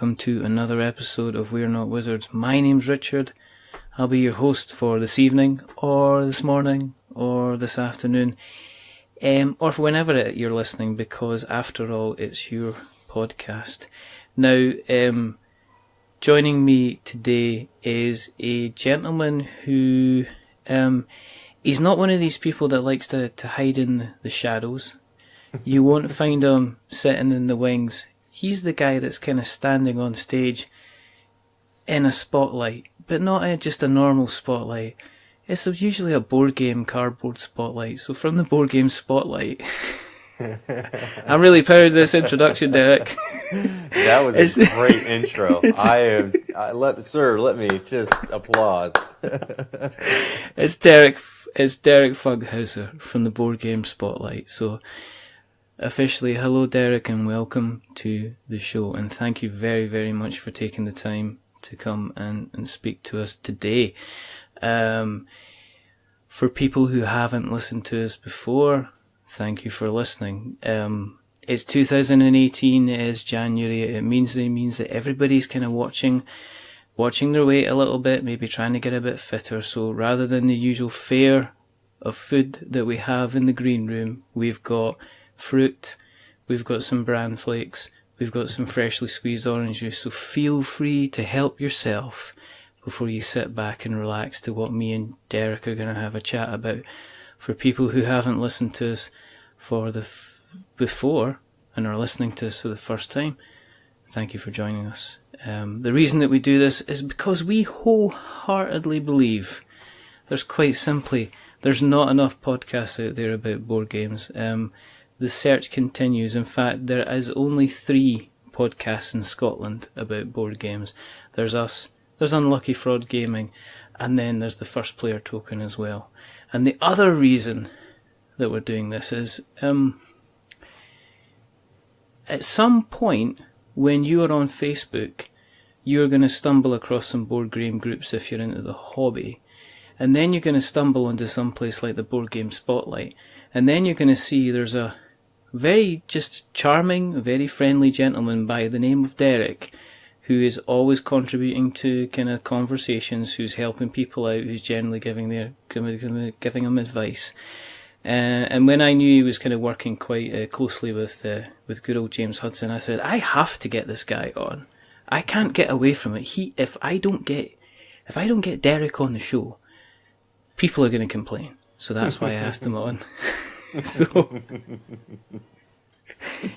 welcome to another episode of We're Not Wizards. My name's Richard. I'll be your host for this evening, or this morning, or this afternoon, or for whenever you're listening, because after all, it's your podcast. Now, joining me today is a gentleman who, he's not one of these people that likes to hide in the shadows. You won't find him sitting in the wings. He's the guy that's kind of standing on stage in a spotlight, but not just a normal spotlight. It's usually a board game cardboard spotlight. So from the Boardgame Spotlight, I'm really proud of this introduction, Derek. That was a great intro. Let me just applause. It's Derek Funkhouser from the Boardgame Spotlight. So officially, hello Derek and welcome to the show, and thank you very, very much for taking the time to come and speak to us today. For people who haven't listened to us before, thank you for listening. It's 2018, it is January, it means that everybody's kind of watching their weight a little bit, maybe trying to get a bit fitter. So rather than the usual fare of food that we have in the green room, we've got fruit, we've got some bran flakes, we've got some freshly squeezed orange juice, so feel free to help yourself before you sit back and relax to what me and Derek are going to have a chat about. For people who haven't listened to us before and are listening to us for the first time, thank you for joining us. The reason that we do this is because we wholeheartedly believe there's not enough podcasts out there about board games. The search continues. In fact, there is only 3 podcasts in Scotland about board games. There's us, there's Unlucky Fraud Gaming, and then there's the First Player Token as well. And the other reason that we're doing this is, at some point when you are on Facebook, you're going to stumble across some board game groups if you're into the hobby. And then you're going to stumble onto some place like the Boardgame Spotlight. And then you're going to see there's a very just charming, very friendly gentleman by the name of Derek, who is always contributing to kind of conversations, who's helping people out, who's generally giving them advice. And when I knew he was kind of working quite closely with good old James Hudson, I said, I have to get this guy on. I can't get away from it. If I don't get Derek on the show, people are going to complain. So that's why I asked him on. So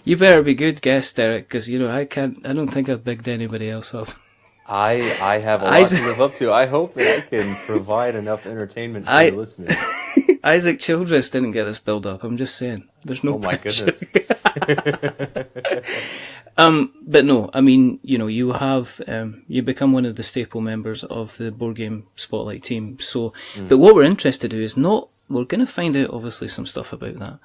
you better be good guest, Derek, because I don't think I've bigged anybody else up. I have a lot to live up to. I hope that I can provide enough entertainment for the listeners. Isaac Childress didn't get this build up. I'm just saying. There's no pressure. My goodness. But no, I mean, you have you become one of the staple members of the Boardgame Spotlight team. So, but what we're interested in is we're going to find out obviously some stuff about that.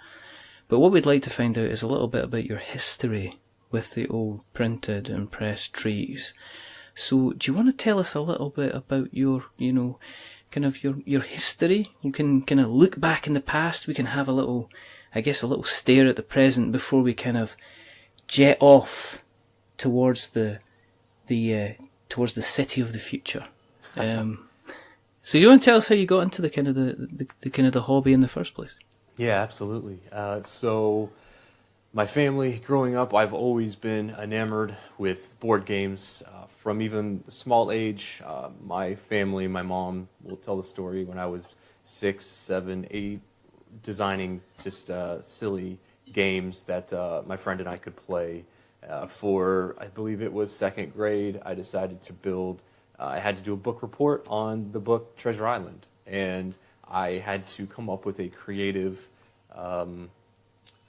But what we'd like to find out is a little bit about your history with the old printed and pressed trees. So, do you want to tell us a little bit about your, kind of your history? We can kind of look back in the past. We can have a little stare at the present before we kind of jet off towards the city of the future. So do you want to tell us how you got into the kind of the hobby in the first place? Yeah, absolutely. So my family growing up, I've always been enamored with board games from even a small age. My family, my mom will tell the story when I was 6, 7, 8, designing just silly games that my friend and I could play. For, I believe it was 2nd grade, I decided to build, I had to do a book report on the book Treasure Island. And I had to come up with a creative, I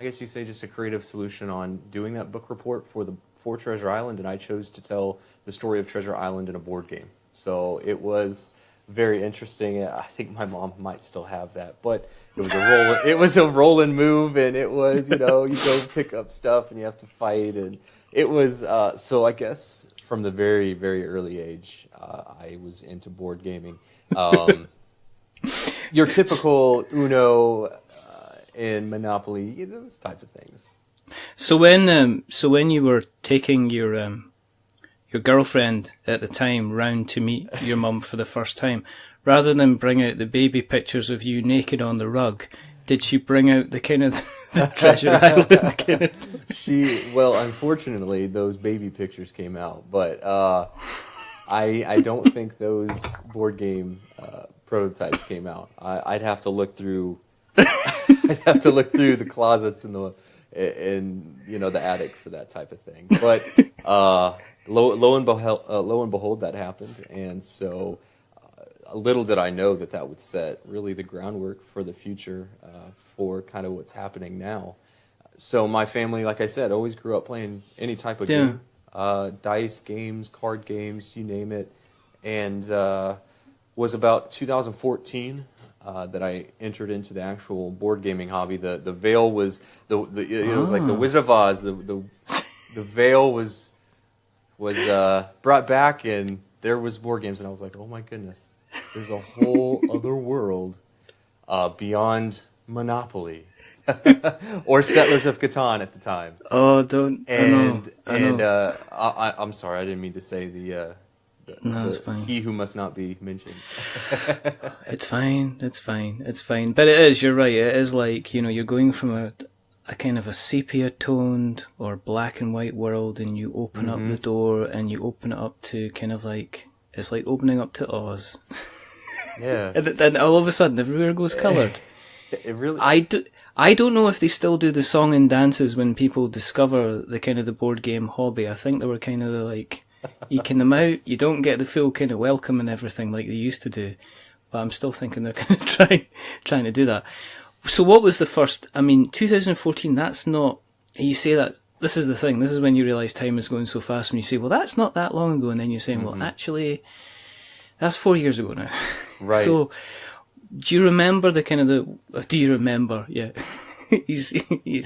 guess you say just a creative solution on doing that book report for Treasure Island. And I chose to tell the story of Treasure Island in a board game. So it was very interesting. I think my mom might still have that, but it was a roll and move, and it was, you go pick up stuff and you have to fight, and it was, so I guess from the very, very early age, I was into board gaming. Your typical Uno and Monopoly, those types of things. So when you were taking your your girlfriend at the time round to meet your mum for the first time, rather than bring out the baby pictures of you naked on the rug, did she bring out the kind of the Treasure Island kind of? Well, unfortunately, those baby pictures came out, but I don't think those board game prototypes came out. I'd have to look through. I'd have to look through the closets in the attic for that type of thing. But lo and behold, that happened, and so little did I know that would set really the groundwork for the future for kind of what's happening now. So my family, like I said, always grew up playing any type of game, dice games, card games, you name it, and was about 2014. That I entered into the actual board gaming hobby. The veil was it was like the Wizard of Oz. The veil was brought back, and there was board games, and I was like, oh my goodness, there's a whole other world beyond Monopoly or Settlers of Catan at the time. Oh, don't. I know. I'm sorry, I didn't mean to say no, it's fine. He who must not be mentioned. It's fine. But it is, you're right. It is like, you're going from a kind of a sepia-toned or black and white world, and you open up the door and you open it up to kind of like, it's like opening up to Oz. Yeah. and all of a sudden, everywhere goes coloured. It really... I don't know if they still do the song and dances when people discover the kind of the board game hobby. I think they were kind of like... eking them out, you don't get the full kind of welcome and everything like they used to do, but I'm still thinking they're kind of trying to do that. So what was the first, 2014, that's not, you say that, this is the thing, this is when you realise time is going so fast, when you say, well, that's not that long ago, and then you're saying, well, actually, that's 4 years ago now. Right. So, do you remember do you remember, yeah. He's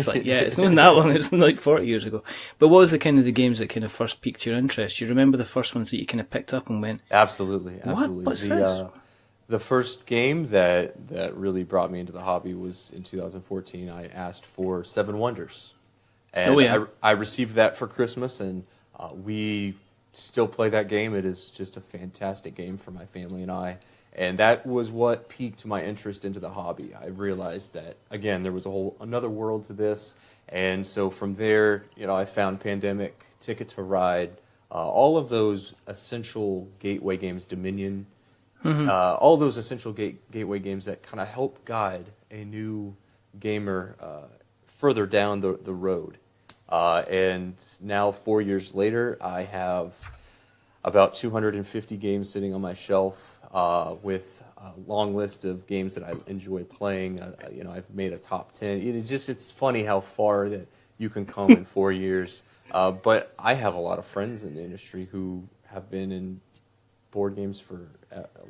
like, yeah, it wasn't that long, it was like 40 years ago. But what was the kind of the games that kind of first piqued your interest? Do you remember the first ones that you kind of picked up and went, Absolutely. What's this? The first game that really brought me into the hobby was in 2014. I asked for Seven Wonders. And I received that for Christmas, and we still play that game. It is just a fantastic game for my family and I. And that was what piqued my interest into the hobby. I realized that, again, there was another world to this. And so from there, I found Pandemic, Ticket to Ride, all of those essential gateway games, Dominion, all those essential gateway games that kind of help guide a new gamer further down the road. And now, 4 years later, I have about 250 games sitting on my shelf. With a long list of games that I enjoy playing. I've made a top 10. It's funny how far that you can come in 4 years. But I have a lot of friends in the industry who have been in board games for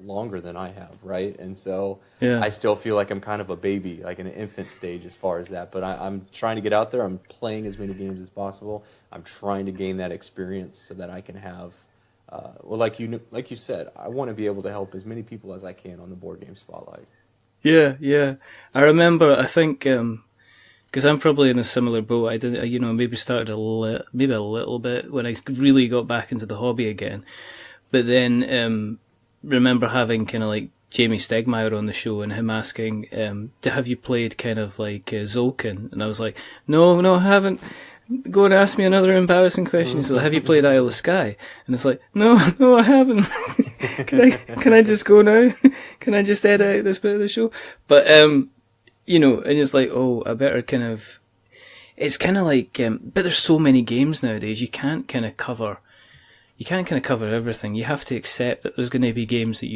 longer than I have, right? And so I still feel like I'm kind of a baby, like in an infant stage as far as that. But I'm trying to get out there. I'm playing as many games as possible. I'm trying to gain that experience so that I can have... like you said, I want to be able to help as many people as I can on the Boardgame Spotlight. Yeah. I remember, I think, because I'm probably in a similar boat. I did, maybe started a little bit when I really got back into the hobby again. But then remember having kind of like Jamie Stegmaier on the show and him asking, have you played kind of like Zolkin? And I was like, no, I haven't. Go and ask me another embarrassing question. He's like, have you played Isle of Skye? And it's like, no, I haven't. Can I just go now? Can I just edit out this bit of the show? But, and it's like, I better kind of, it's kind of like, but there's so many games nowadays, you can't kind of cover everything. You have to accept that there's going to be games that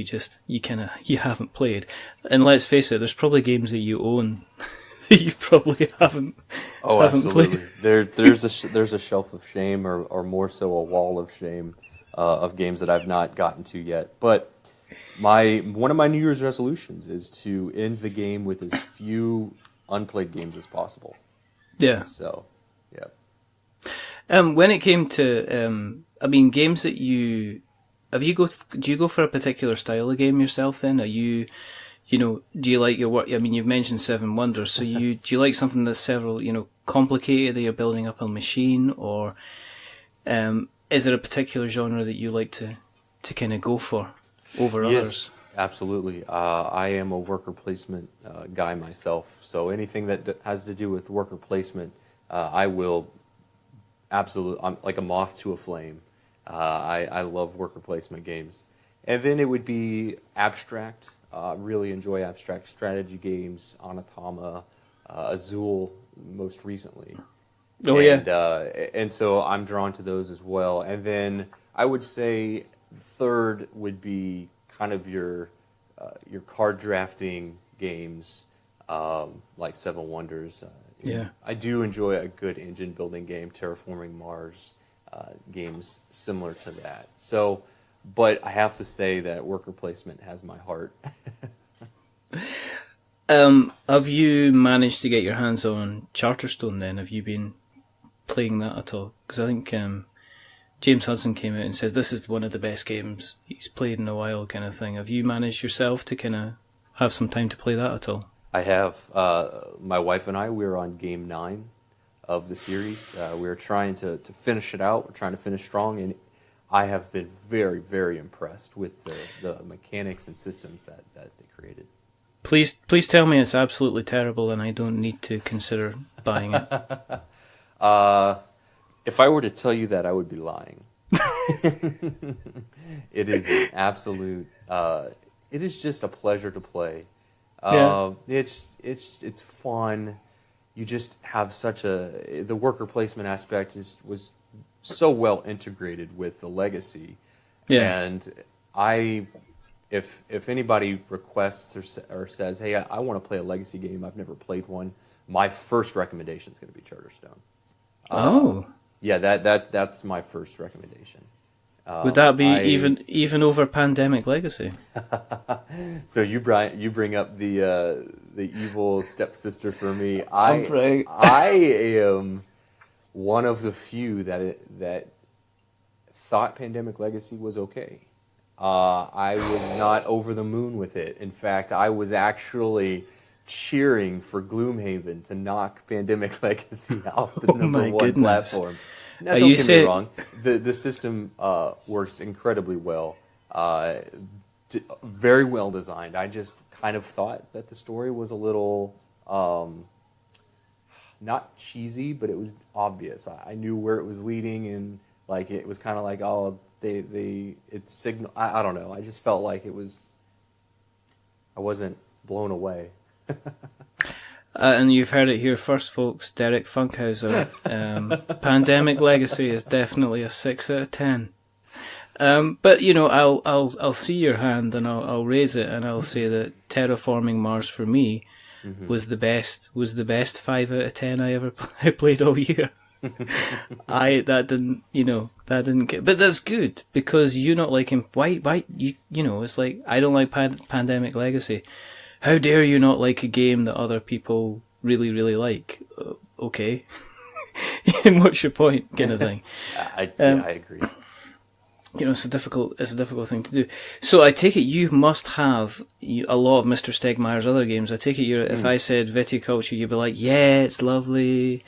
you haven't played. And let's face it, there's probably games that you own you probably haven't. Oh, haven't absolutely. Played. There's a shelf of shame, or more so a wall of shame, of games that I've not gotten to yet. But one of my New Year's resolutions is to end the game with as few unplayed games as possible. Yeah. So, yeah. When it came to, games that do you go for a particular style of game yourself? Then are you? Do you like your work? You've mentioned Seven Wonders, so do you like something that's complicated that you're building up a machine, or is there a particular genre that you like to kind of go for over others? Absolutely. I am a worker placement guy myself, so anything that has to do with worker placement, I will absolutely. I'm like a moth to a flame. I love worker placement games, and then it would be abstract. Really enjoy abstract strategy games, Anatama, Azul, most recently. Oh, And so I'm drawn to those as well. And then I would say third would be kind of your card drafting games, like Seven Wonders. I do enjoy a good engine building game, Terraforming Mars, games similar to that. So, but I have to say that worker placement has my heart. Have you managed to get your hands on Charterstone then? Have you been playing that at all? Because I think James Hudson came out and says this is one of the best games he's played in a while, kind of thing. Have you managed yourself to kind of have some time to play that at all? I have. My wife and I, we're on game 9 of the series. We're trying to finish it out. We're trying to finish strong, and I have been very, very impressed with the mechanics and systems that they created. Please tell me it's absolutely terrible and I don't need to consider buying it. If I were to tell you that, I would be lying. It is an absolute. It is just a pleasure to play. It's fun. You just have such the worker placement aspect was so well integrated with the legacy. Yeah. And if anybody requests or says, hey, I want to play a legacy game, I've never played one, my first recommendation is going to be Charterstone. Yeah, that's my first recommendation. Would that be even over Pandemic Legacy? So you bring up the evil stepsister for me. I am one of the few that thought Pandemic Legacy was okay. I was not over the moon with it. In fact, I was actually cheering for Gloomhaven to knock Pandemic Legacy off the number one platform. Now, don't get me wrong. The system works incredibly well. Very well designed. I just kind of thought that the story was a little not cheesy, but it was obvious. I knew where it was leading, and like it was kind of like, oh, it signal. I don't know. I just felt like it was. I wasn't blown away. And you've heard it here first, folks. Derek Funkhouser. Pandemic Legacy is definitely a 6 out of 10. But you know, I'll see your hand and I'll raise it and I'll say that Terraforming Mars for me was the best 5 out of 10 I ever played all year. That didn't get, but that's good because you not like him. Why you know? It's like I don't like Pandemic Legacy. How dare you not like a game that other people really, really like? Okay. What's your point, kind of thing? I agree. You know, it's a difficult thing to do. So I take it you must have a lot of Mr. Stegmaier's other games. I take it if I said Viticulture, you'd be like, yeah, it's lovely.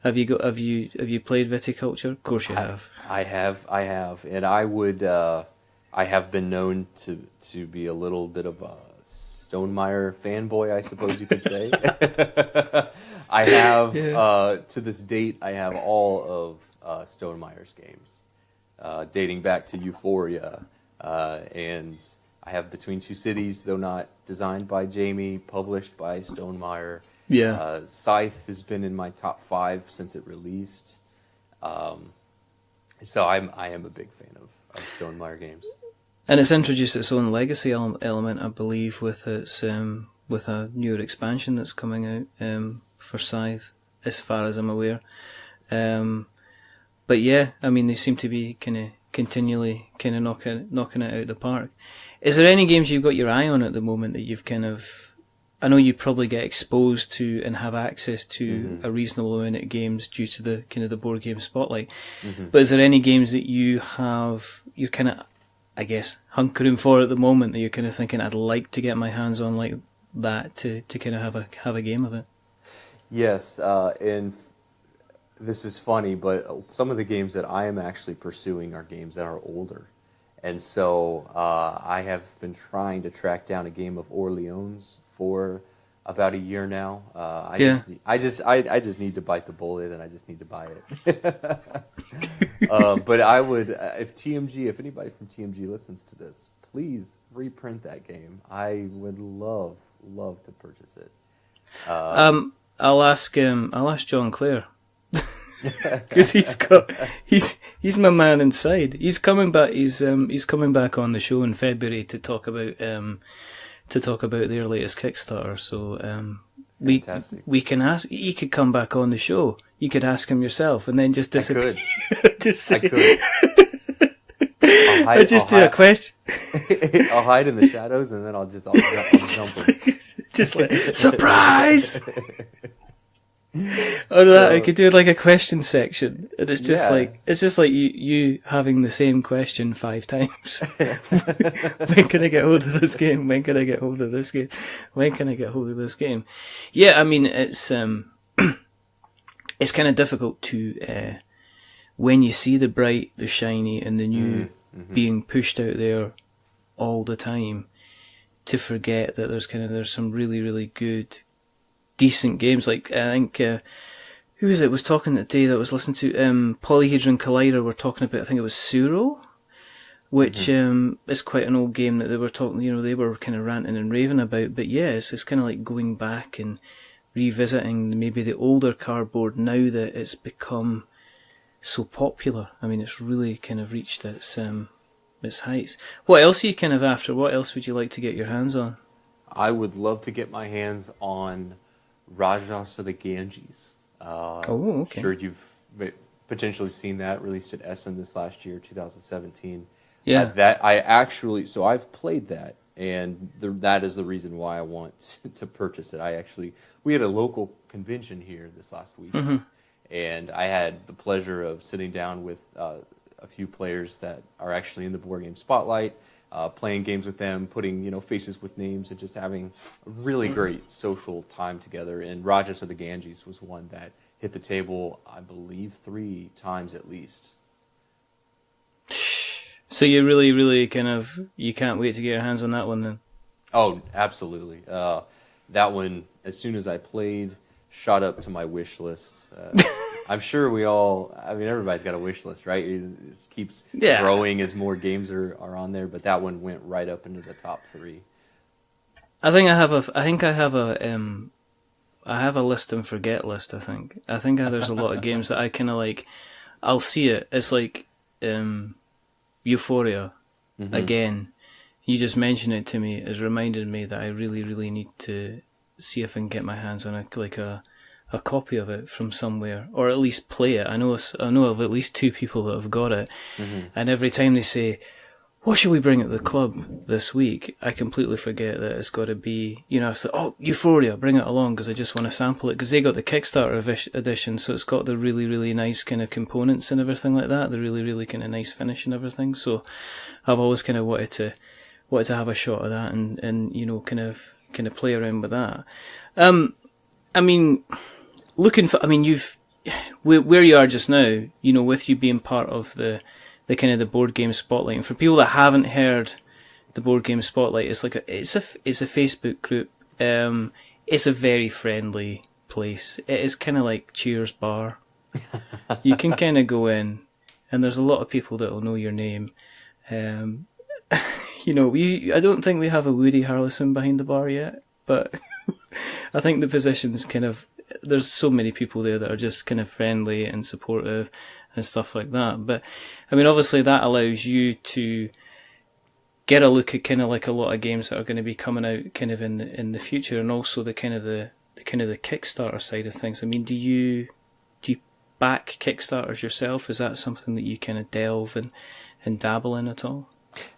Have you played Viticulture? Of course you have. I have, and I would. I have been known to be a little bit of a Stonemaier fanboy, I suppose you could say. I have, to this date, I have all of Stonemeier's games, dating back to Euphoria, and I have Between Two Cities, though not designed by Jamie, published by Stonemaier. Yeah. Scythe has been in my top 5 since it released. So I am a big fan of Stonemaier games. And it's introduced its own legacy element, I believe, with its with a newer expansion that's coming out for Scythe, as far as I'm aware. But yeah, I mean, they seem to be kind of continually kind of knocking it out of the park. Is there any games you've got your eye on at the moment that you've kind of? I know you probably get exposed to and have access to a reasonable amount of games due to the kind of the Boardgame Spotlight. But is there any games that you're kind of, I guess, hunkering for at the moment that you're kind of thinking I'd like to get my hands on like that to kind of have a game of it? Yes, and this is funny, but some of the games that I am actually pursuing are games that are older. And so I have been trying to track down a game of Orleans for about a year now. I just need to bite the bullet, and I just need to buy it. But I would, if anybody from TMG listens to this, please reprint that game. I would love to purchase it. I'll ask John Clare. Because he's my man inside. He's coming back. He's coming back on the show in February to talk about their latest Kickstarter. So we can ask. He could come back on the show. You could ask him yourself, and then just disappear. I could. I'll just do a question. I'll hide in the shadows, and then I'll jump in. Just like surprise. Or that I could do like a question section, and it's just like you having the same question 5 times. When can I get hold of this game? When can I get hold of this game? When can I get hold of this game? Yeah, I mean it's kind of difficult to when you see the bright, the shiny, and the new being pushed out there all the time, to forget that there's some really, really good, decent games. Like I think who was it was talking today that I was listening to Polyhedron Collider were talking about, I think it was Suro, which is quite an old game that they were talking, they were kind of ranting and raving about. But yeah, it's kind of like going back and revisiting maybe the older cardboard now that it's become so popular. I mean, it's really kind of reached its heights. What else are you kind of after? What else would you like to get your hands on? I would love to get my hands on Rajas of the Ganges. Okay. Sure, you've potentially seen that released at Essen this last year, 2017. Yeah. I've played that, and that is the reason why I want to purchase it. We had a local convention here this last week, and I had the pleasure of sitting down with a few players that are actually in the Boardgame Spotlight, playing games with them, putting faces with names, and just having a really great social time together. And Rajas of the Ganges was one that hit the table, I believe, 3 times at least. So you really, really you can't wait to get your hands on that one then? Oh, absolutely. That one, as soon as I played, shot up to my wish list. I'm sure everybody's got a wish list, right? It keeps growing as more games are on there, but that one went right up into the top 3. I have a list and forget list, I think. There's a lot of games that I kind of like, I'll see it. It's like Euphoria, again. You just mentioned it to me, has reminded me that I really, really need to see if I can get my hands on a copy of it from somewhere, or at least play it. I know of at least 2 people that have got it, and every time they say, what should we bring at the club this week, I completely forget that it's got to be, it's like, Euphoria, bring it along, because I just want to sample it, because they got the Kickstarter edition, so it's got the really, really nice kind of components and everything like that, the really, really kind of nice finish and everything. So I've always kind of wanted to have a shot of that, and kind of play around with that. I mean, you've where you are just now, with you being part of the kind of the Boardgame Spotlight, and for people that haven't heard the Boardgame Spotlight, it's like it's a Facebook group. It's a very friendly place. It is kind of like Cheers Bar. You can kind of go in, and there's a lot of people that will know your name. I don't think we have a Woody Harrelson behind the bar yet, but I think the position's there's so many people there that are just kind of friendly and supportive and stuff like that. But I mean, obviously that allows you to get a look at kind of like a lot of games that are going to be coming out kind of in the future, and also the Kickstarter side of things. I mean, do you back Kickstarters yourself? Is that something that you kind of delve and dabble in at all?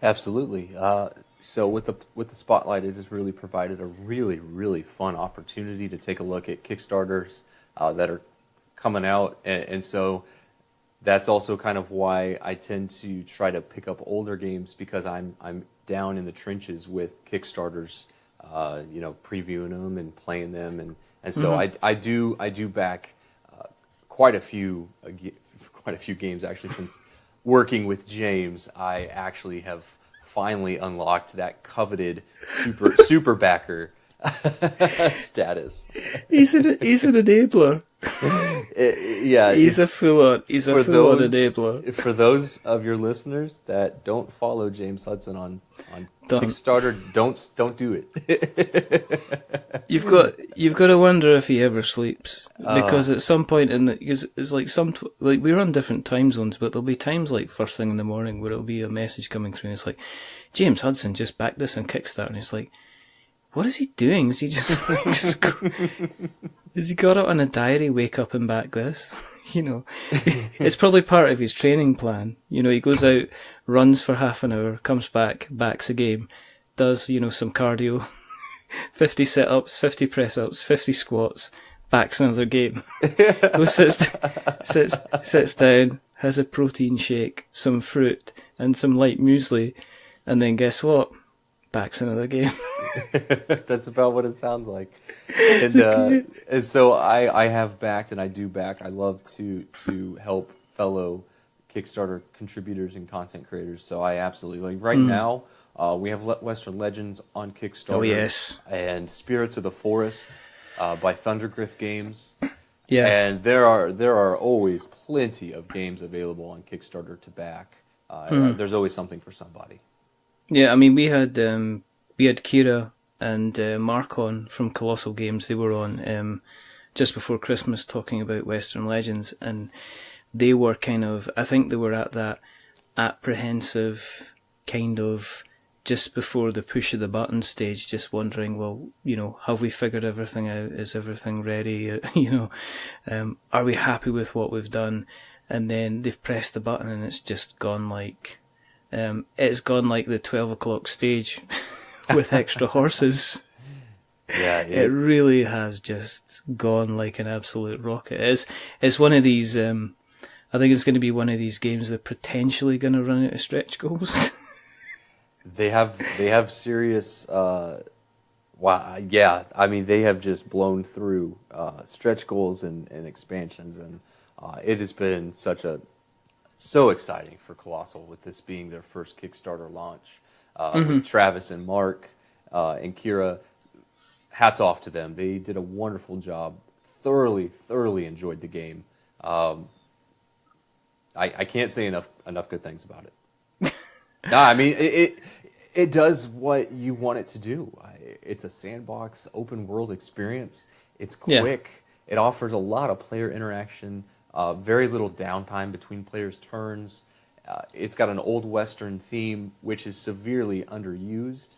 Absolutely. So with the Spotlight, it has really provided a really, really fun opportunity to take a look at Kickstarters that are coming out, and so that's also kind of why I tend to try to pick up older games, because I'm down in the trenches with Kickstarters, previewing them and playing them, and so I do back quite a few games actually. Since working with James, I actually have finally unlocked that coveted super backer status. He's an enabler. He's a full-on enabler. For those of your listeners that don't follow James Hudson on Kickstarter, don't do it. You've got to wonder if he ever sleeps, because at some point it's like we're on different time zones, but there'll be times like first thing in the morning where it'll be a message coming through, and it's like, James Hudson just backed this on Kickstarter, and it's like, what is he doing? Is he just has he got it on a diary? Wake up and back this. It's probably part of his training plan. He goes out, runs for half an hour, comes back, backs a game, does, some cardio, 50 sit-ups, 50 press-ups, 50 squats, backs another game. Goes, sits down, has a protein shake, some fruit, and some light muesli, and then guess what? Backs another game. That's about what it sounds like. And so I have backed, and I do back. I love to help fellow Kickstarter contributors and content creators. So I absolutely right now. We have Western Legends on Kickstarter. Oh yes, and Spirits of the Forest by Thundergriff Games. Yeah, and there are always plenty of games available on Kickstarter to back. There's always something for somebody. Yeah, I mean we had Kira and Mark on from Colossal Games. They were on just before Christmas talking about Western Legends, and they were I think they were at that apprehensive kind of just before the push of the button stage, just wondering, well, have we figured everything out? Is everything ready? Are we happy with what we've done? And then they've pressed the button and it's just gone like, the 12 o'clock stage with extra horses. Yeah, it really has just gone like an absolute rocket. It's one of these, I think it's going to be one of these games that potentially going to run out of stretch goals. They have serious. Yeah. I mean, they have just blown through stretch goals and expansions, and it has been so exciting for Colossal with this being their first Kickstarter launch. With Travis and Mark and Kira, hats off to them. They did a wonderful job. Thoroughly enjoyed the game. I can't say enough good things about it. No, I mean it does what you want it to do. It's a sandbox, open world experience. It's quick. Yeah. It offers a lot of player interaction. Very little downtime between players' turns. It's got an old Western theme, which is severely underused,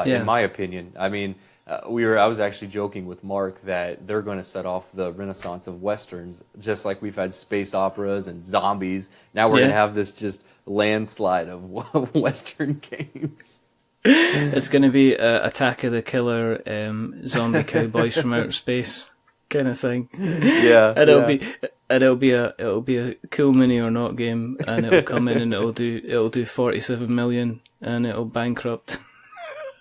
in my opinion. I mean, I was actually joking with Mark that they're going to set off the renaissance of Westerns, just like we've had space operas and zombies. Now we're going to have this just landslide of Western games. It's going to be Attack of the Killer, zombie cowboys from outer space kind of thing. Yeah, and it'll be a cool mini or not game, and it'll come in and it'll do 47 million, and it'll bankrupt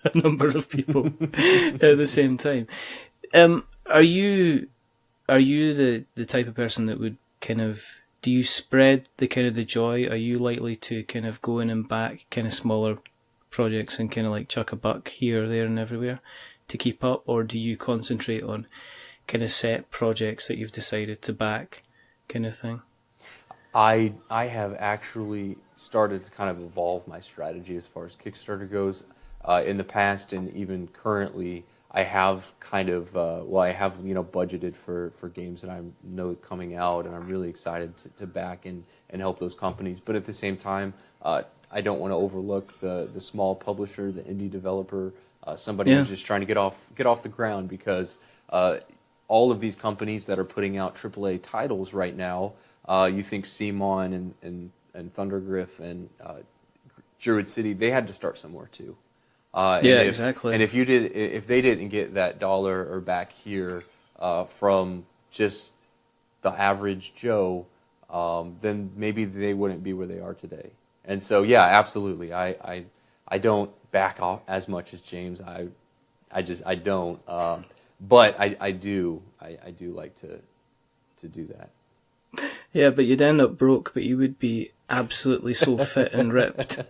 a number of people at the same time. Are you the type of person that would do you spread the joy? Are you likely to kind of go in and back kind of smaller projects and kind of like chuck a buck here, there, and everywhere to keep up, or do you concentrate on kind of set projects that you've decided to back, kind of thing? I have actually started to kind of evolve my strategy as far as Kickstarter goes. In the past and even currently, I have kind of budgeted for games that I know coming out, and I'm really excited to back and help those companies. But at the same time, I don't want to overlook the small publisher, the indie developer, somebody who's just trying to get off the ground, because all of these companies that are putting out AAA titles right now, you think CMON and Thundergriff and Druid City, they had to start somewhere too. Exactly. And if they didn't get that dollar or back here from just the average Joe, then maybe they wouldn't be where they are today. And so, yeah, absolutely. I don't back off as much as James. I don't. But I do like to do that. Yeah, but you'd end up broke, but you would be absolutely so fit and ripped.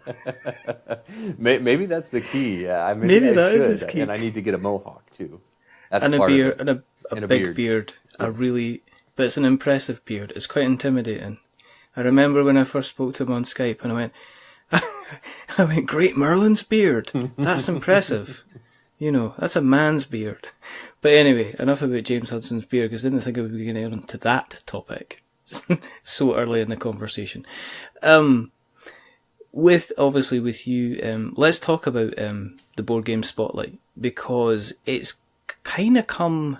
Maybe that's the key. Yeah, Maybe I that is should, his key. and I need to get a mohawk too. That's And a part beard, of it. and And a big beard. Yes. But it's an impressive beard. It's quite intimidating. I remember when I first spoke to him on Skype, and I went, Great Merlin's beard. That's impressive. That's a man's beard. But anyway, enough about James Hudson's beard, because I didn't think I would be getting on to that topic so early in the conversation. With you, let's talk about the Board Game Spotlight, because it's kind of come,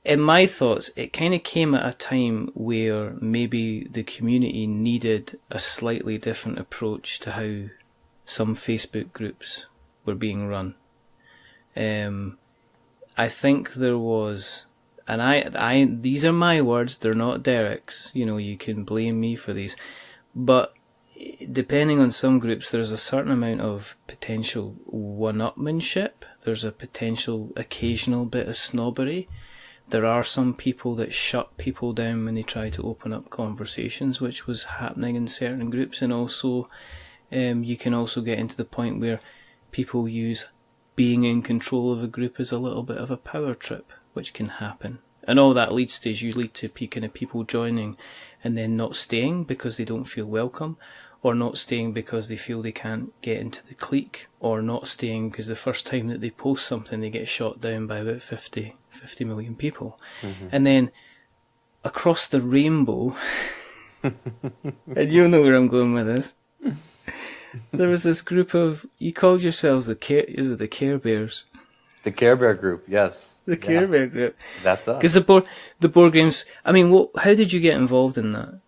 in my thoughts, it kind of came at a time where maybe the community needed a slightly different approach to how some Facebook groups were being run. I think there was, and I these are my words, they're not Derek's. You can blame me for these, but depending on some groups, there's a certain amount of potential one-upmanship. There's a potential occasional bit of snobbery. There are some people that shut people down when they try to open up conversations, which was happening in certain groups, and also you can also get into the point where people use being in control of a group as a little bit of a power trip, which can happen. And all that leads to is you lead to kind of people joining and then not staying because they don't feel welcome, or not staying because they feel they can't get into the clique, or not staying because the first time that they post something they get shot down by about 50 million people. Mm-hmm. And then across the rainbow, and you'll know where I'm going with this, there was this group of, you called yourselves the Care Bears. The Care Bear group, yes. The Care Bear group. That's us. Because the board games. I mean, how did you get involved in that?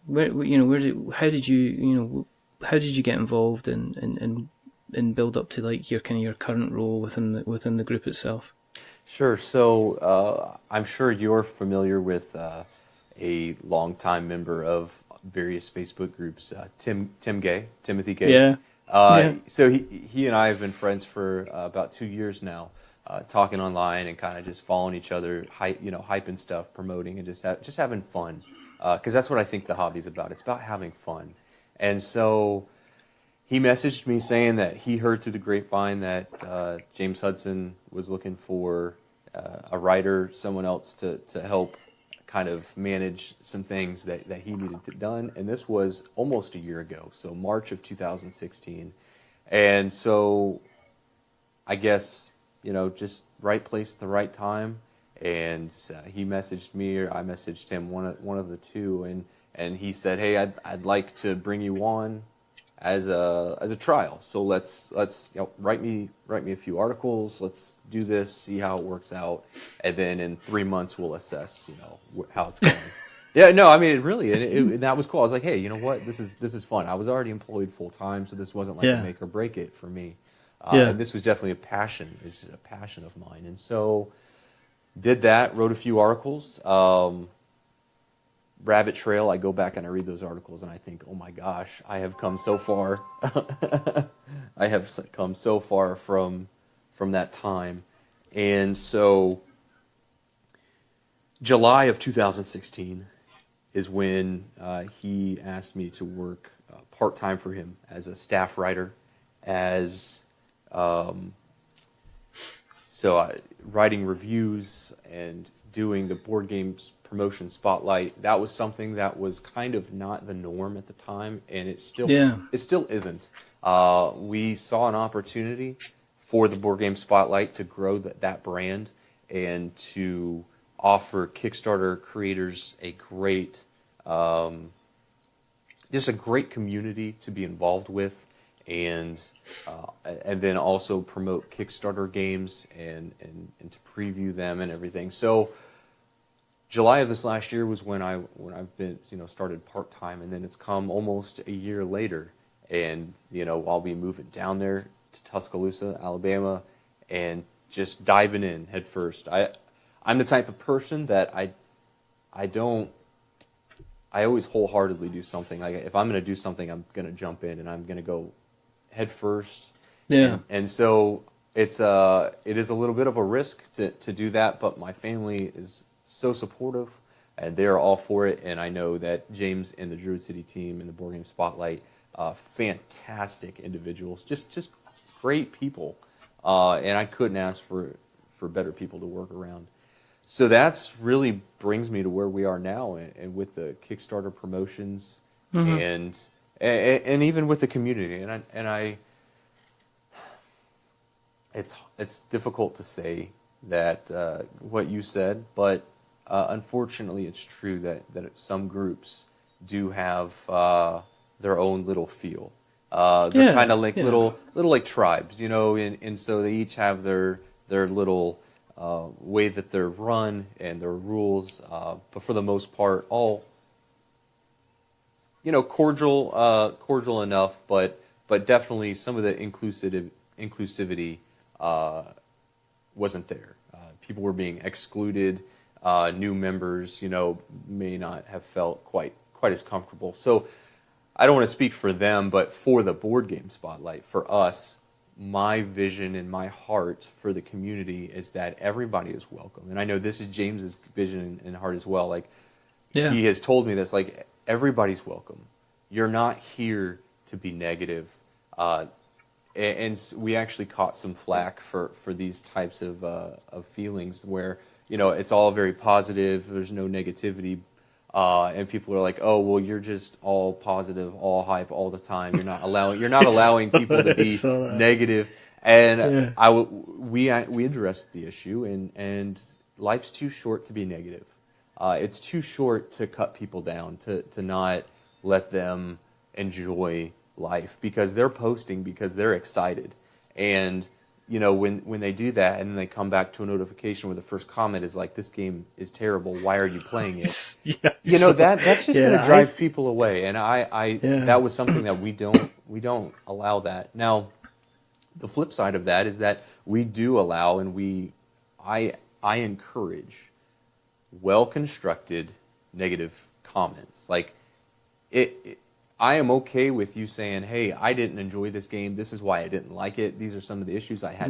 How did you get involved and build up to like your current role within the group itself? Sure. So I'm sure you're familiar with a longtime member of various Facebook groups, Timothy Gay. Yeah. So he and I have been friends for about 2 years now, talking online and kind of just following each other, hyping stuff, promoting, and just having fun. Because that's what I think the hobby's about. It's about having fun. And so he messaged me saying that he heard through the grapevine that James Hudson was looking for a writer, someone else to help kind of manage some things that he needed to done. And this was almost a year ago, so March of 2016. And so I guess, just right place at the right time. And he messaged me, or I messaged him, one of the two, and he said, "Hey, I'd like to bring you on as a trial. So let's write me a few articles. Let's do this, see how it works out, and then in 3 months we'll assess, how it's going." Yeah, no, I mean, and that was cool. I was like, hey, you know what? This is fun. I was already employed full time, so this wasn't like a make or break it for me. And this was definitely a passion. It's just a passion of mine, and so did that. Wrote a few articles. Rabbit trail, I go back and I read those articles and I think, oh my gosh, I have come so far. I have come so far from that time. And so July of 2016 is when he asked me to work part-time for him as a staff writer, writing reviews and doing the Board Games Promotion Spotlight. That was something that was kind of not the norm at the time, and it still isn't. We saw an opportunity for the Board Game Spotlight to grow that brand and to offer Kickstarter creators a great community to be involved with, and then also promote Kickstarter games and to preview them and everything. So July of this last year was when I've been started part-time, and then it's come almost a year later, and I'll be moving down there to Tuscaloosa, Alabama, and just diving in head first. I'm the type of person that I always wholeheartedly do something. Like if I'm going to do something, I'm going to jump in and I'm going to go head first. Yeah. And so it is a little bit of a risk to do that, but my family is so supportive. and they're all for it. And I know that James and the Druid City team and the Boardgame Spotlight, fantastic individuals, just great people, and I couldn't ask for better people to work around. So that's really brings me to where we are now, and with the Kickstarter promotions, and even with the community, and I it's difficult to say that what you said, but unfortunately, it's true that some groups do have their own little feel. They're kind of like little like tribes, and so they each have their little way that they're run and their rules, but for the most part, all cordial enough, but definitely some of the inclusivity wasn't there. People were being excluded. New members, may not have felt quite as comfortable. So I don't want to speak for them, but for the Board Game Spotlight, for us, my vision and my heart for the community is that everybody is welcome. And I know this is James's vision and heart as well. Like, he has told me this, like, everybody's welcome. You're not here to be negative. And we actually caught some flack for these types of feelings where, it's all very positive. There's no negativity. And people are like, oh, well, you're just all positive, all hype all the time. You're not allowing people to be negative. And we addressed the issue, and life's too short to be negative. It's too short to cut people down, to not let them enjoy life, because they're posting because they're excited. And when they do that and then they come back to a notification where the first comment is like, this game is terrible, why are you playing it? That's just going to drive people away. And I that was something that we don't allow that. Now, the flip side of that is that we do allow, and I encourage well-constructed negative comments. Like, I am okay with you saying, hey, I didn't enjoy this game. This is why I didn't like it. These are some of the issues I had.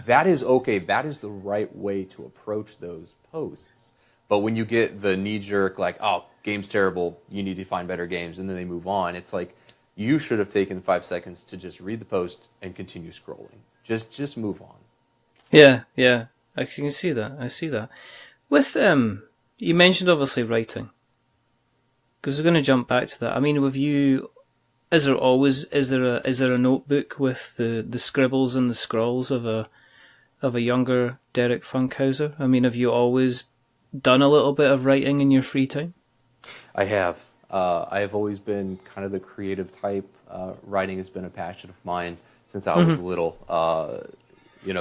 That is okay. That is the right way to approach those posts. But when you get the knee-jerk, like, oh, game's terrible, you need to find better games, and then they move on, it's like, you should have taken 5 seconds to just read the post and continue scrolling. Just move on. Yeah. I can see that. I see that. With, you mentioned, obviously, writing. Because we're going to jump back to that. I mean, with you, is there a notebook with the scribbles and the scrawls of a younger Derek Funkhouser? I mean, have you always done a little bit of writing in your free time? I have. I have always been kind of the creative type. Writing has been a passion of mine since I was little.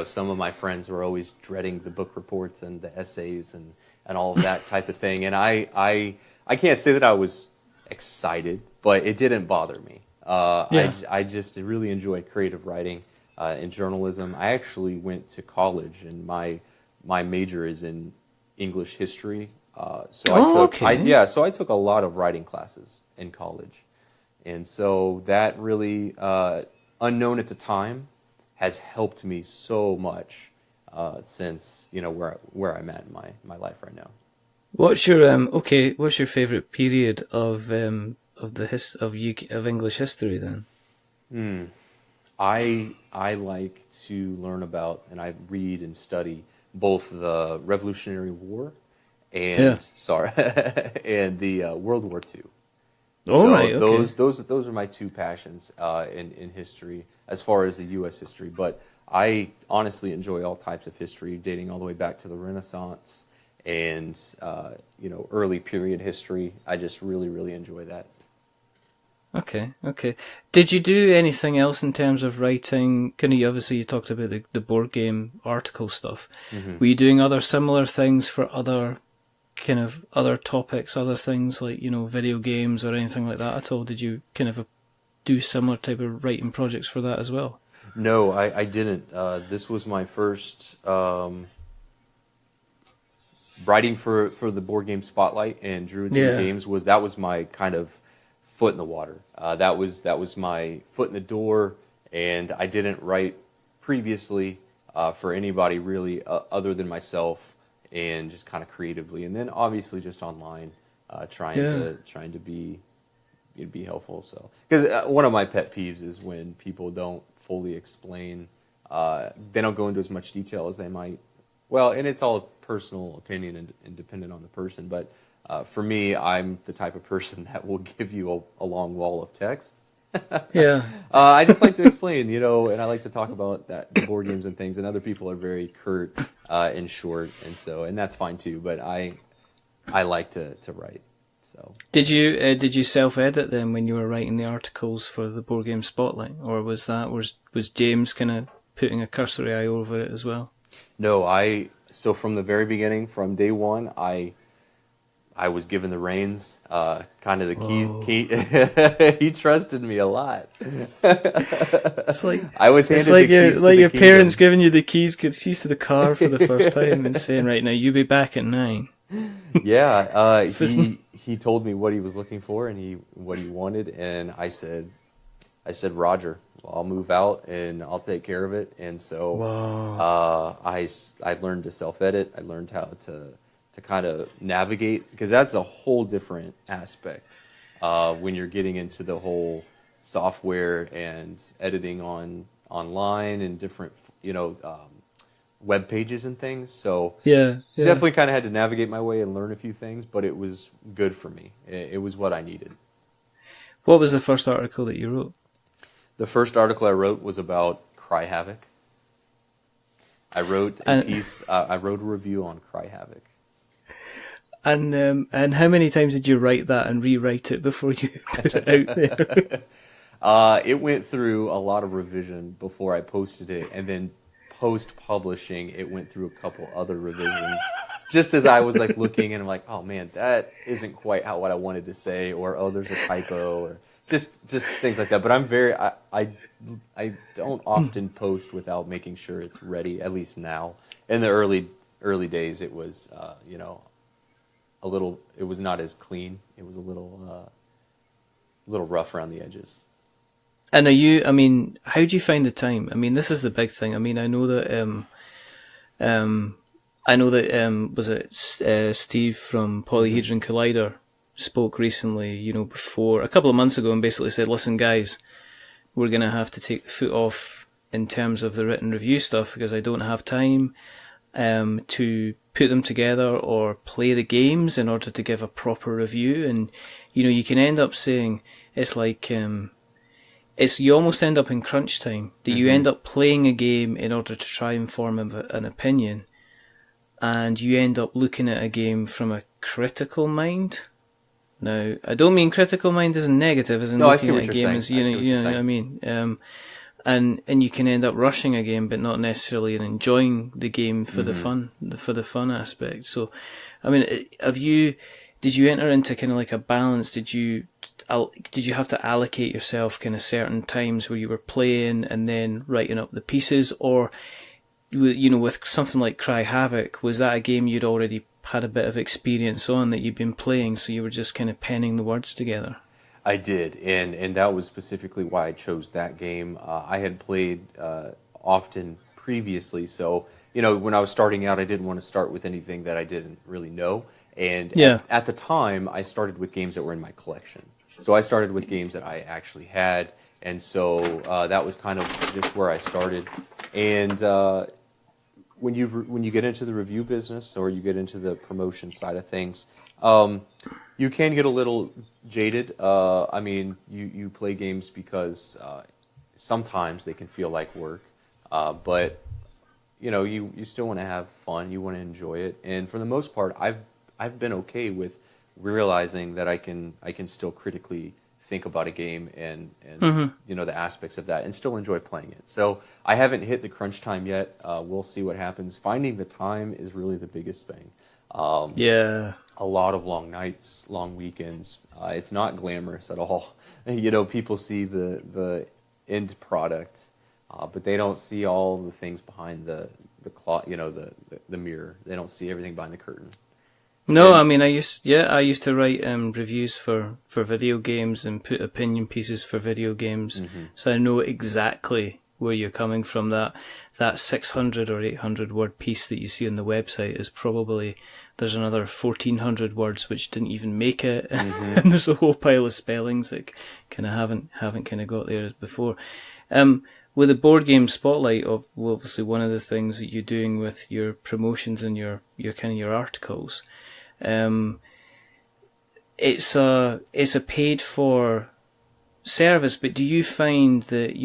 Some of my friends were always dreading the book reports and the essays and all of that type of thing. And I can't say that I was excited, but it didn't bother me. I just really enjoyed creative writing and journalism. I actually went to college, and my major is in English history. So I took a lot of writing classes in college. And so that really, unknown at the time, has helped me so much since where I'm at in my life right now. What's your favorite period of English history then? I like to learn about, and I read and study both the Revolutionary War and and the World War II. Those are my two passions in history as far as the U.S. history. But I honestly enjoy all types of history, dating all the way back to the Renaissance and early period history. I just really, really enjoy that. Okay. Did you do anything else in terms of writing? Obviously you talked about the board game article stuff. Were you doing other similar things for other topics, other things like, video games or anything like that at all? Did you do similar type of writing projects for that as well? No, I didn't. This was my first writing for the Board Game Spotlight and Druid City Games. That was my kind of foot in the water. That was my foot in the door, and I didn't write previously for anybody really other than myself and just kind of creatively, and then obviously just online, trying to be helpful. So, because one of my pet peeves is when people don't fully explain, they don't go into as much detail as they might. Well, and it's all personal opinion and dependent on the person, but for me, I'm the type of person that will give you a long wall of text. Yeah. I just like to explain, and I like to talk about the board games and things, and other people are very curt and short, and that's fine too, but I like to write. So Did you self-edit them when you were writing the articles for the Boardgame Spotlight, or was James kind of putting a cursory eye over it as well? No, so from the very beginning, from day one, I was given the reins, kind of the key. He trusted me a lot. It's like I was handed like the keys your to the parents kingdom. giving you the keys to the car for the first time and saying, "Right now, you be back at 9." Yeah, he told me what he was looking for and what he wanted, and I said, Roger, I'll move out and I'll take care of it. And so I learned to self-edit. I learned how to kind of navigate, because that's a whole different aspect when you're getting into the whole software and editing online and different web pages and things. So definitely kind of had to navigate my way and learn a few things, but it was good for me. It was what I needed. What was the first article that you wrote? The first article I wrote was about Cry Havoc. I wrote a piece. I wrote a review on Cry Havoc. And how many times did you write that and rewrite it before you put it out there? It went through a lot of revision before I posted it, and then post-publishing, it went through a couple other revisions. Just as I was like looking, and I'm like, oh man, that isn't quite what I wanted to say, or oh, there's a typo, or just things like that. But I'm I don't often post without making sure it's ready. At least now. In the early days, it was it was not as clean. It was a little rough around the edges. And how do you find the time? I mean, this is the big thing. I mean, I know that was it Steve from Polyhedron Collider spoke recently, before, a couple of months ago, and basically said, listen guys, we're going to have to take the foot off in terms of the written review stuff, because I don't have time to put them together or play the games in order to give a proper review. And you can end up saying it's like you almost end up in crunch time, that you end up playing a game in order to try and form an opinion, and you end up looking at a game from a critical mind. Now, I don't mean critical mind as in negative, as in looking at a game as you know what I mean. And you can end up rushing a game, but not necessarily enjoying the game for the fun aspect. So, I mean, did you enter into kind of like a balance? Did you have to allocate yourself kind of certain times where you were playing and then writing up the pieces, or with something like Cry Havoc, was that a game you'd already had a bit of experience on that you'd been playing, so you were just kind of penning the words together? I did, and that was specifically why I chose that game. I had played often previously, so when I was starting out, I didn't want to start with anything that I didn't really know. And at the time, I started with games that were in my collection. So I started with games that I actually had, and so that was kind of just where I started. And when you get into the review business, or you get into the promotion side of things, you can get a little jaded. I mean, you play games because sometimes they can feel like work, but you still want to have fun. You want to enjoy it, and for the most part, I've been okay with realizing that I can still critically think about a game and the aspects of that, and still enjoy playing it. So I haven't hit the crunch time yet. We'll see what happens. Finding the time is really the biggest thing. A lot of long nights, long weekends. It's not glamorous at all. People see the end product, but they don't see all the things behind the cloth, the mirror. They don't see everything behind the curtain. No, I mean, I used to write reviews for video games and put opinion pieces for video games, so I know exactly where you're coming from. That 600 or 800 word piece that you see on the website is probably, there's another 1,400 words which didn't even make it, and there's a whole pile of spellings that kind of haven't kind of got there before. With the Board Game Spotlight, obviously one of the things that you're doing with your promotions and your kind of your articles, it's a paid for service, but do you find that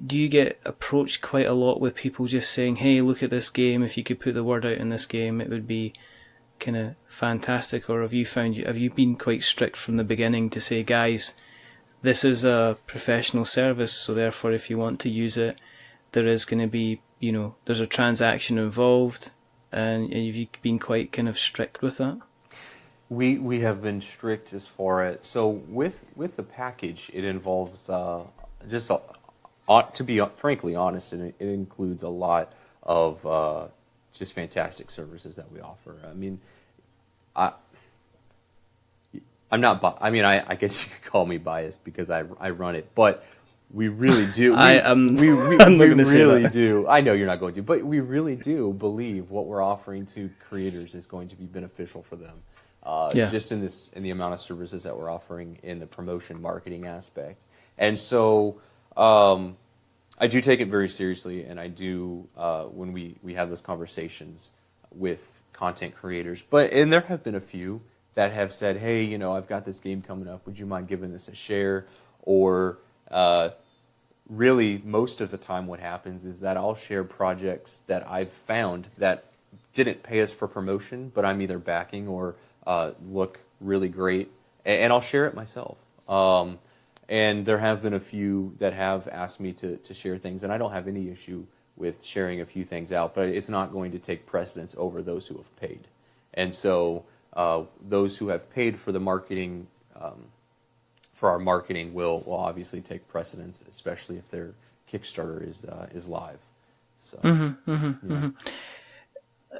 do you get approached quite a lot with people just saying, hey, look at this game, if you could put the word out in this game, it would be kind of fantastic? Or have you been quite strict from the beginning to say, guys, this is a professional service, so therefore if you want to use it, there is going to be, there's a transaction involved, and have you been quite kind of strict with that? We have been strict as far as, so with the package, it involves to be frankly honest, and it includes a lot of just fantastic services that we offer. I mean, I'm not. I guess you could call me biased because I run it, but we really do. We really do. I know you're not going to, but we really do believe what we're offering to creators is going to be beneficial for them. Just in the amount of services that we're offering in the promotion marketing aspect, and so I do take it very seriously, and I do when we have those conversations with content creators. And there have been a few that have said, hey, I've got this game coming up, would you mind giving this a share? Or really, most of the time what happens is that I'll share projects that I've found that didn't pay us for promotion, but I'm either backing or look really great, and I'll share it myself. And there have been a few that have asked me to share things, and I don't have any issue with sharing a few things out, but it's not going to take precedence over those who have paid. And so those who have paid for the marketing, for our marketing, will obviously take precedence, especially if their Kickstarter is live. So,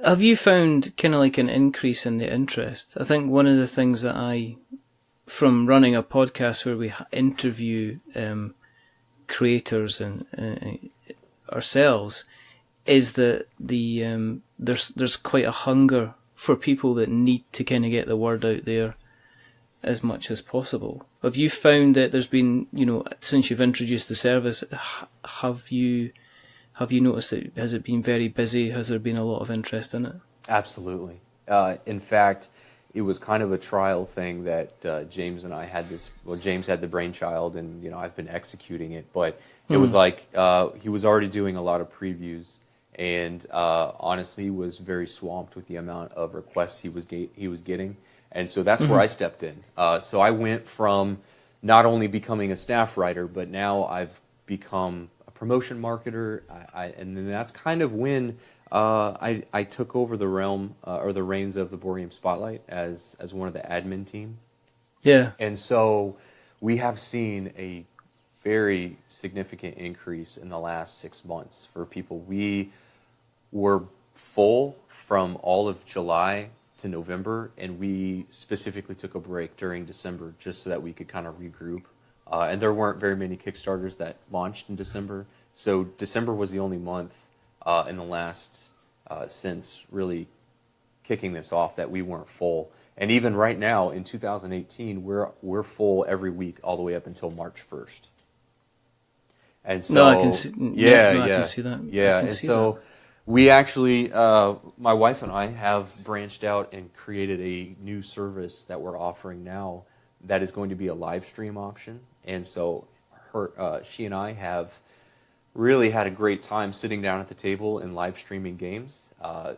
Have you found kind of like an increase in the interest? I think one of the things that from running a podcast where we interview creators and ourselves, is that there's quite a hunger for people that need to kind of get the word out there as much as possible. Have you found that there's been, since you've introduced the service, have you noticed that, has it been very busy? Has there been a lot of interest in it? Absolutely. In fact, it was kind of a trial thing that James and I had James had the brainchild, and I've been executing it, but it was like he was already doing a lot of previews, and honestly was very swamped with the amount of requests he was getting, and so that's where I stepped in. So I went from not only becoming a staff writer, but now I've become a promotion marketer, and then that's kind of when I took over the realm or the reins of the Boardgame Spotlight as one of the admin team. Yeah. And so we have seen a very significant increase in the last 6 months for people. We were full from all of July to November, and we specifically took a break during December just so that we could kind of regroup. And there weren't very many Kickstarters that launched in December, so December was the only month in the last since really kicking this off that we weren't full. And even right now in 2018, we're full every week all the way up until March 1st. And so I can see, I can see that. Yeah, and so we actually, my wife and I have branched out and created a new service that we're offering now that is going to be a live stream option. And so she and I have really had a great time sitting down at the table and live streaming games.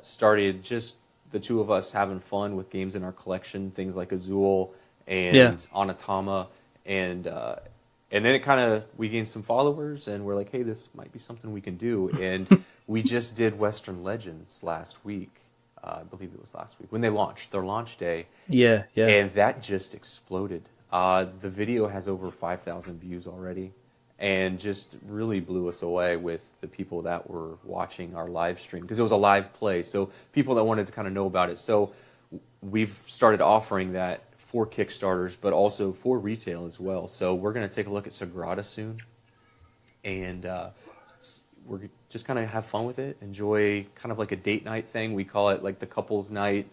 Started just the two of us having fun with games in our collection, things like Azul and Onitama, and then it kind of, we gained some followers, and we're like, hey, this might be something we can do. And we just did Western Legends last week. I believe it was last week when they launched their launch day. Yeah. And that just exploded. The video has over 5,000 views already, and just really blew us away with the people that were watching our live stream, because it was a live play. So people that wanted to kind of know about it. So we've started offering that for Kickstarters, but also for retail as well. So we're going to take a look at Sagrada soon. and we're just kind of have fun with it, enjoy kind of like a date night thing. We call it like the couples night.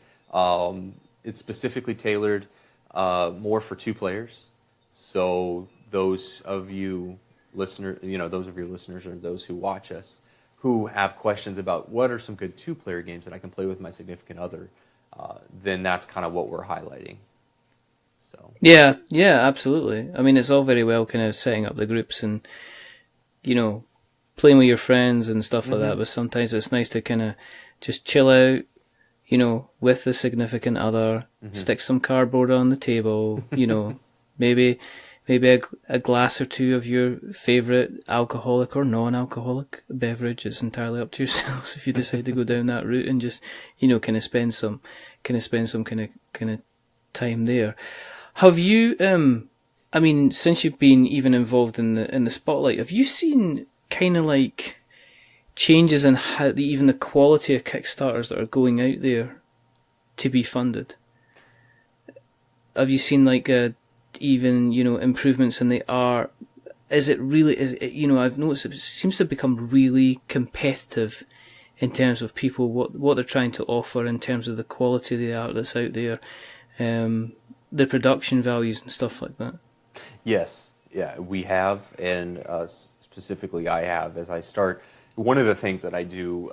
It's specifically tailored more for 2 players. So those of you listeners, those of your listeners or those who watch us who have questions about what are some good 2-player games that I can play with my significant other, then that's kind of what we're highlighting. So yeah, absolutely. I mean, it's all very well kind of setting up the groups and, playing with your friends and stuff like that, but sometimes it's nice to kind of just chill out, with the significant other, stick some cardboard on the table, maybe a glass or 2 of your favourite alcoholic or non-alcoholic beverage. It's entirely up to yourselves if you decide to go down that route, and just, kind of spend some kind of time there. Have you, I mean, since you've been even involved in the spotlight, have you seen kind of like changes in how even the quality of Kickstarters that are going out there to be funded? Have you seen like even improvements in the art? Is it I've noticed it seems to become really competitive in terms of people what they're trying to offer in terms of the quality of the art that's out there, the production values and stuff like that. Yes, yeah, we have, and specifically I have. As I start, one of the things that I do,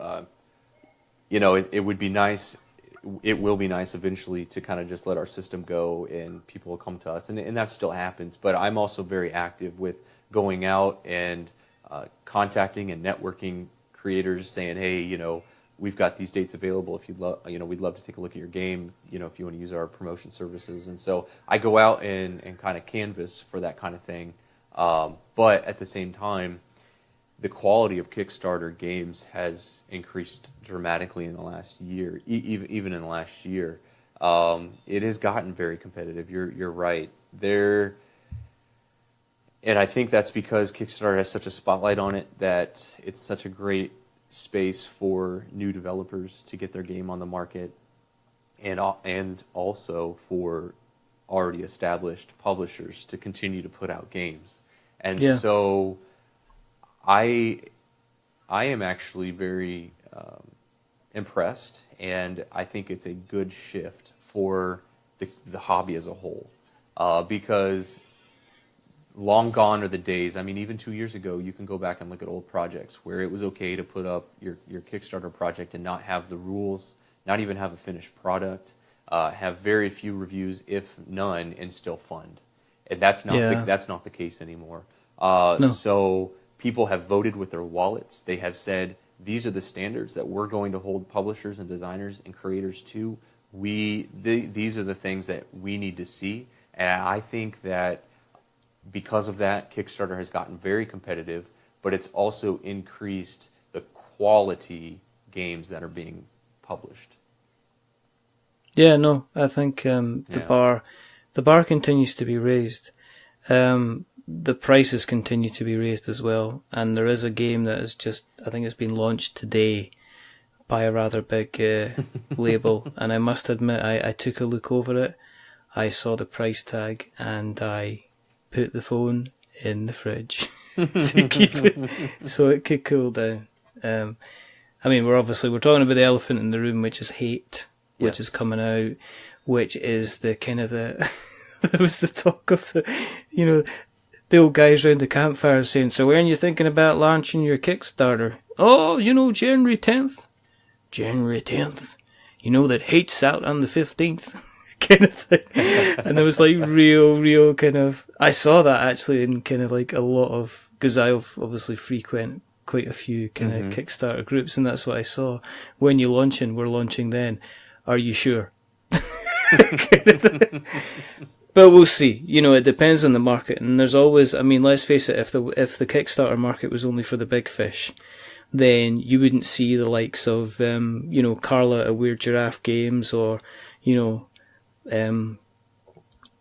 it would be nice. It will be nice eventually to kind of just let our system go and people will come to us, and that still happens. But I'm also very active with going out and contacting and networking creators, saying, hey, we've got these dates available. If you'd love, we'd love to take a look at your game. If you want to use our promotion services. And so I go out and kind of canvas for that kind of thing. But at the same time, the quality of Kickstarter games has increased dramatically in the last year. Even in the last year, it has gotten very competitive. You're right there, and I think that's because Kickstarter has such a spotlight on it that it's such a great space for new developers to get their game on the market, and also for already established publishers to continue to put out games. And so I am actually very impressed, and I think it's a good shift for the hobby as a whole, because long gone are the days. I mean, even 2 years ago, you can go back and look at old projects where it was okay to put up your Kickstarter project and not have the rules, not even have a finished product, have very few reviews, if none, and still fund. And that's not the case anymore. No. So people have voted with their wallets. They have said, these are the standards that we're going to hold publishers and designers and creators to. These are the things that we need to see. And I think that because of that, Kickstarter has gotten very competitive, but it's also increased the quality games that are being published. Yeah, no, I think the bar continues to be raised. The prices continue to be raised as well, and there is a game that is I think it's been launched today by a rather big label, and I must admit, I took a look over it, I saw the price tag, and I put the phone in the fridge to keep it so it could cool down. I mean, we're talking about the elephant in the room, which is Hate, which is coming out, which is the kind of there was the talk of the old guys round the campfire saying, so when you're thinking about launching your Kickstarter? Oh, January 10th. January 10th. You know that Hate's out on the 15th. kind of thing. And there was like real kind of, I saw that actually in kind of like a lot of, because I obviously frequent quite a few kind of Kickstarter groups, and that's what I saw. When you're launching, we're launching then. Are you sure? But we'll see. It depends on the market, and there's always, I mean, let's face it, if the Kickstarter market was only for the big fish, then you wouldn't see the likes of Carla at Weird Giraffe Games, or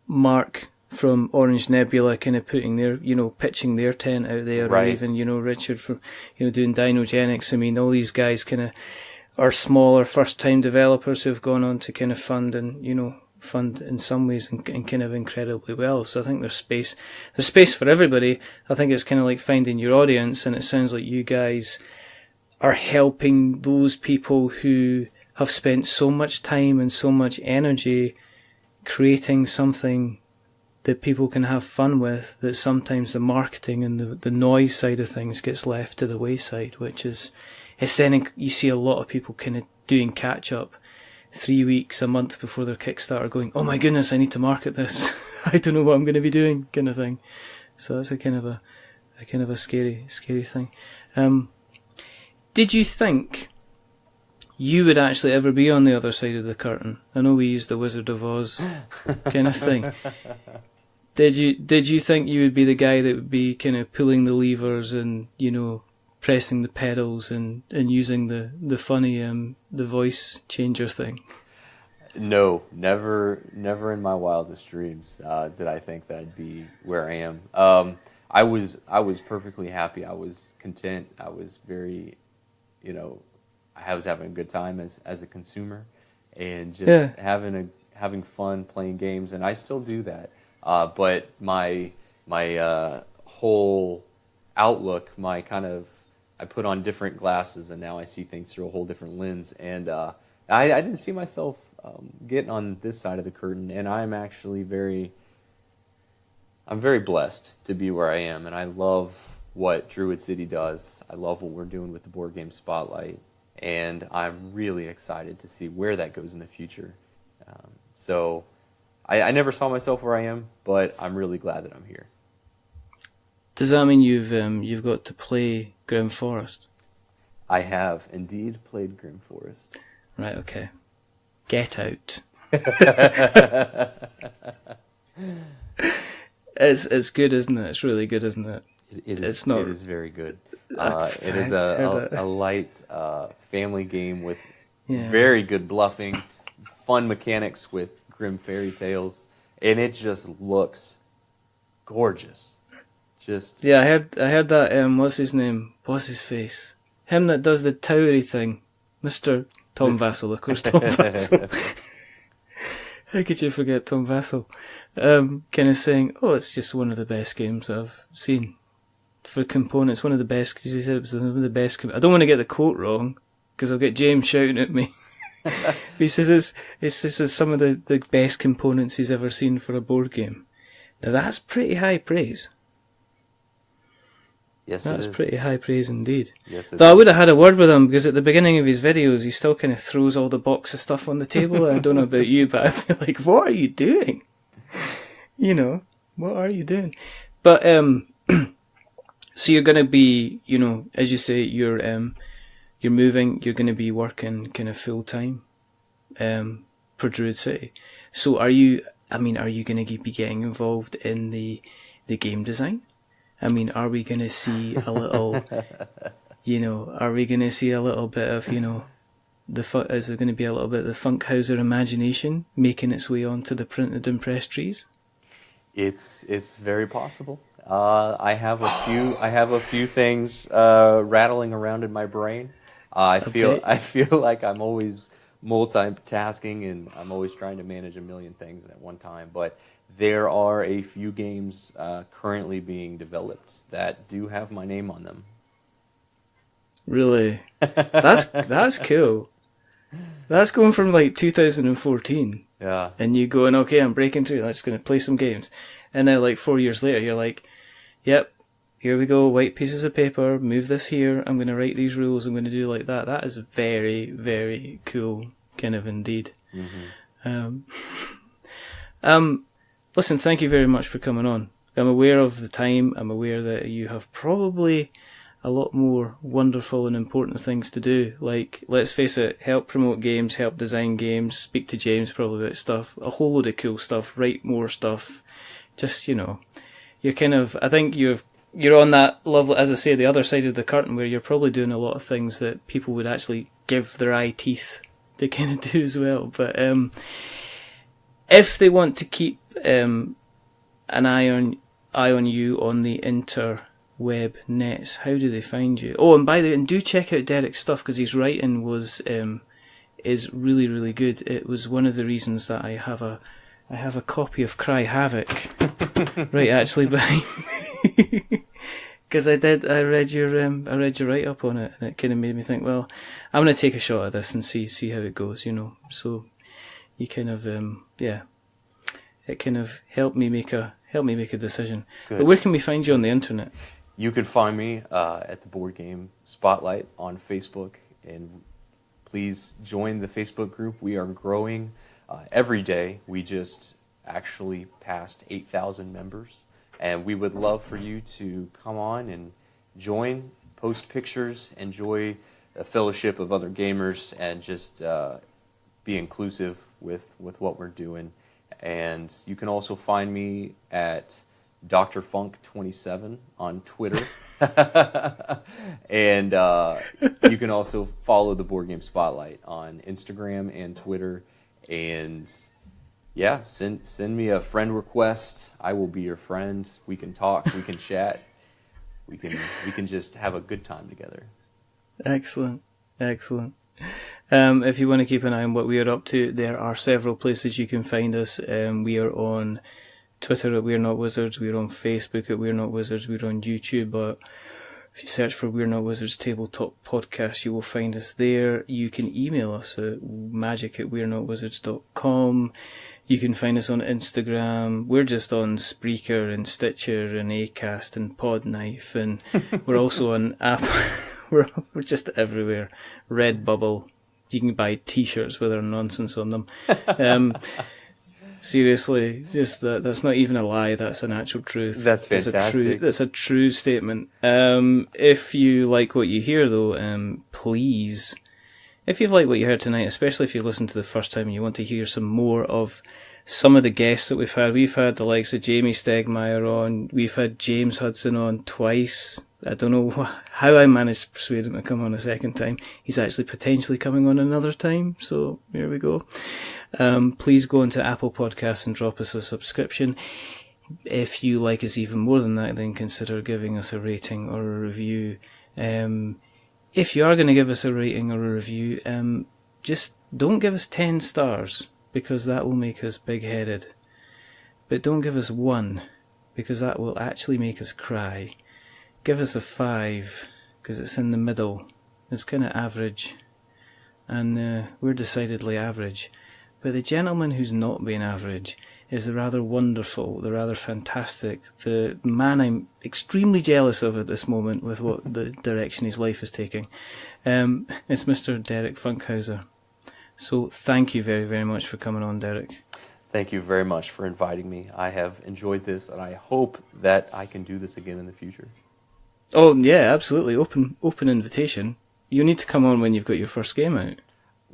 Mark from Orange Nebula kind of putting their, pitching their tent out there, right. Or even, Richard from, doing Dinogenics. I mean, all these guys kind of are smaller first-time developers who've gone on to kind of fund and, fund in some ways and kind of incredibly well. So I think there's space for everybody. I think it's kind of like finding your audience, and it sounds like you guys are helping those people who have spent so much time and so much energy creating something that people can have fun with, that sometimes the marketing and the noise side of things gets left to the wayside, which is, it's then you see a lot of people kind of doing catch up 3 weeks, a month before their Kickstarter going, oh my goodness, I need to market this. I don't know what I'm going to be doing, kind of thing. So that's a kind of a scary thing. Did you think you would actually ever be on the other side of the curtain? I know we used the Wizard of Oz kind of thing. Did you think you would be the guy that would be kind of pulling the levers and, you know, pressing the pedals and using the funny the voice changer thing? No, never in my wildest dreams did I think that'd be where I am. I was perfectly happy. I was content. I was very, you know, I was having a good time as a consumer, and just having fun playing games, and I still do that. But my whole outlook, I put on different glasses, and now I see things through a whole different lens. And I didn't see myself getting on this side of the curtain, and I'm actually very blessed to be where I am, and I love what Druid City does. I love what we're doing with the Boardgame Spotlight, and I'm really excited to see where that goes in the future. So I never saw myself where I am, but I'm really glad that I'm here. Does that mean you've got to play Grim Forest? I have indeed played Grim Forest. Right, okay. Get Out. It's good, isn't it? It's really good, isn't it? It is very good. It is a light family game with very good bluffing, fun mechanics with grim fairy tales, and it just looks gorgeous. I heard that. What's his name? What's his face? Him that does the towery thing, Mr. Tom Vassell, of course. Tom Vassell. How could you forget Tom Vassell? Kind of saying, "Oh, it's just one of the best games I've seen for components. One of the best." Because he said it was one of the best. I don't want to get the quote wrong because I'll get James shouting at me. He says it's some of the best components he's ever seen for a board game. Now that's pretty high praise. Yes, that's pretty high praise indeed. Yes, though I would have had a word with him, because at the beginning of his videos he still kind of throws all the box of stuff on the table. I don't know about you, but I feel like, what are you doing? You know, what are you doing? But so you're going to be, you know, as you say, you're moving. You're going to be working kind of full time for Druid City. So are you going to be getting involved in the game design? I mean, are we going to see a little, you know, are we going to see a little bit of, you know, is there going to be a little bit of the Funkhouser imagination making its way onto the printed and pressed trees? It's very possible. I have a few things rattling around in my brain. I feel like I'm always multitasking, and I'm always trying to manage a million things at one time. But there are a few games currently being developed that do have my name on them. Really? That's cool. That's going from like 2014. Yeah. And you going, okay, I'm breaking through, I'm just going to play some games. And now like 4 years later, you're like, yep, here we go, white pieces of paper, move this here, I'm going to write these rules, I'm going to do like that. That is very, very cool, kind of indeed. Mm-hmm. Listen, thank you very much for coming on. I'm aware of the time. I'm aware that you have probably a lot more wonderful and important things to do. Like, let's face it, help promote games, help design games, speak to James probably about stuff, a whole load of cool stuff, write more stuff. Just, you know, you're kind of, I think you're on that lovely, as I say, the other side of the curtain where you're probably doing a lot of things that people would actually give their eye teeth to kind of do as well. But if they want to keep an eye on you on the interweb nets, how do they find you? Oh, and by the way, and do check out Derek's stuff, because his writing was is really, really good. It was one of the reasons that I have a copy of Cry Havoc right actually behind me. Because I read your write up on it, and it kind of made me think, well, I'm going to take a shot at this and see how it goes, So you kind of it kind of helped me make a decision. Good. But where can we find you on the internet? You can find me at the Boardgame Spotlight on Facebook, and please join the Facebook group. We are growing every day. We just actually passed 8,000 members, and we would love for you to come on and join, post pictures, enjoy a fellowship of other gamers, and just be inclusive with what we're doing. And you can also find me at Dr. Funk 27 on Twitter. And you can also follow the Board Game Spotlight on Instagram and Twitter. And yeah, send me a friend request. I will be your friend. We can talk, we can chat. We can just have a good time together. Excellent. If you want to keep an eye on what we are up to, there are several places you can find us. We are on Twitter at We're Not Wizards. We're on Facebook at We're Not Wizards. We're on YouTube. But if you search for We're Not Wizards Tabletop Podcast, you will find us there. You can email us at magic@we'renotwizards.com. You can find us on Instagram. We're just on Spreaker and Stitcher and Acast and Podknife, and we're also on Apple. We're just everywhere. Redbubble. You can buy T-shirts with our nonsense on them. Seriously, just that's not even a lie. That's an actual truth. That's fantastic. That's a true statement. If you like what you hear, though, please, if you've liked what you heard tonight, especially if you listened to the first time and you want to hear some more of some of the guests that we've had the likes of Jamie Stegmaier on. We've had James Hudson on twice. I don't know how I managed to persuade him to come on a second time. He's actually potentially coming on another time, so here we go. Please go into Apple Podcasts and drop us a subscription. If you like us even more than that, then consider giving us a rating or a review. If you are going to give us a rating or a review, just don't give us 10 stars, because that will make us big-headed. But don't give us 1, because that will actually make us cry. Give us a 5, because it's in the middle. It's kind of average. And we're decidedly average. But the gentleman who's not being average is the rather wonderful, the rather fantastic, the man I'm extremely jealous of at this moment with what the direction his life is taking. It's Mr. Derek Funkhouser. So thank you very, very much for coming on, Derek. Thank you very much for inviting me. I have enjoyed this, and I hope that I can do this again in the future. Oh, yeah, absolutely. Open invitation. You need to come on when you've got your first game out.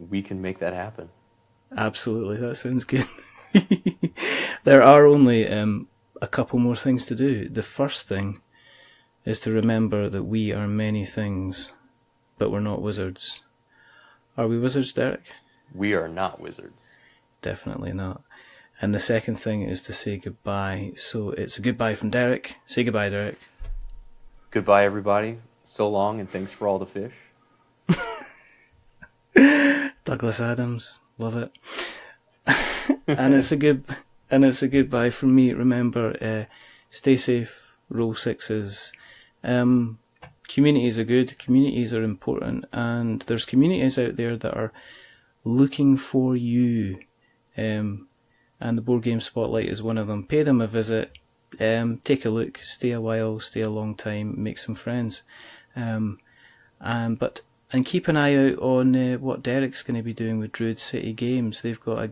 We can make that happen. Absolutely, that sounds good. There are only a couple more things to do. The first thing is to remember that we are many things, but we're not wizards. Are we wizards, Derek? We are not wizards. Definitely not. And the second thing is to say goodbye. So it's a goodbye from Derek. Say goodbye, Derek. Goodbye, everybody. So long, and thanks for all the fish. Douglas Adams, love it. and it's a goodbye from me. Remember, stay safe, roll sixes. Communities are good, communities are important, and there's communities out there that are looking for you. And the Board Game Spotlight is one of them. Pay them a visit. Take a look, stay a while, stay a long time, make some friends. And keep an eye out on what Derek's going to be doing with Druid City Games. They've got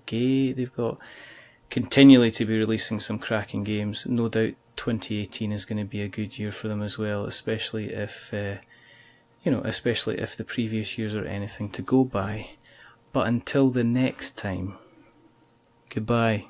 continually to be releasing some cracking games. No doubt 2018 is going to be a good year for them as well, especially if the previous years are anything to go by. But until the next time, goodbye.